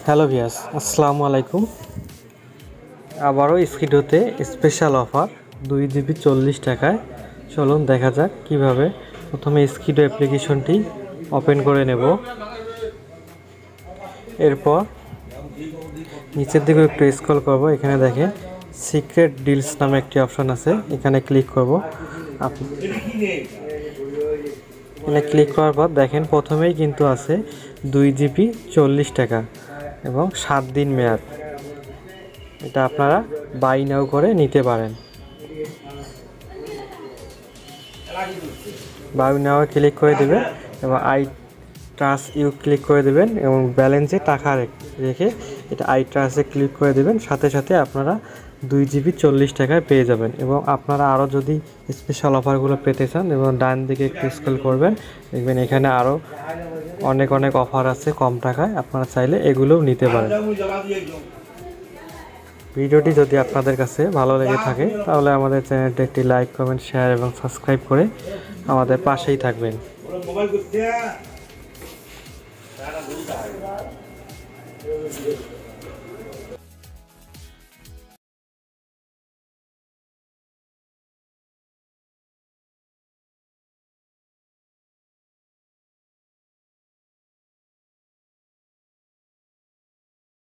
Hello ভিয়াস, আসসালামু আলাইকুম। আবারও স্কিডোতে স্পেশাল অফার 2 GB 40 টাকায়। চলুন দেখা যাক কিভাবে। প্রথমে স্কিডো অ্যাপ্লিকেশনটি ওপেন করে নেব। এরপর নিচের দিকে একটু স্ক্রল করব। এখানে দেখেন সিক্রেট ডিলস নামে একটি অপশন আছে, এখানে ক্লিক করব। এখানে ক্লিক করার পর দেখেন প্রথমেই কিন্তু আছে 2 GB 40 টাকা এবং 7 দিন মেয়াদ। এটা আপনারা বাই নাও করে নিতে পারেন। বাই নাও ক্লিক করে দেবেন এবং আই ট্রাস্ট ইউ ক্লিক করে দেবেন এবং ব্যালেন্সে টাকা রেখে এটা আই ট্রাস্টে ক্লিক করে দেবেন। সাথে সাথে আপনারা 2 GB 40 টাকায় পেয়ে যাবেন। এবং আপনারা আরও যদি স্পেশাল অফারগুলো পেতে চান এবং ডান দিকে একটু স্ক্রল করবেন, দেখবেন এখানে আরও অনেক অফার আছে কম টাকায়, আপনারা চাইলে এগুলোও নিতে পারেন। ভিডিওটি যদি আপনাদের কাছে ভালো লেগে থাকে তাহলে আমাদের চ্যানেলটি একটি লাইক, কমেন্ট, শেয়ার এবং সাবস্ক্রাইব করে আমাদের পাশেই থাকবেন।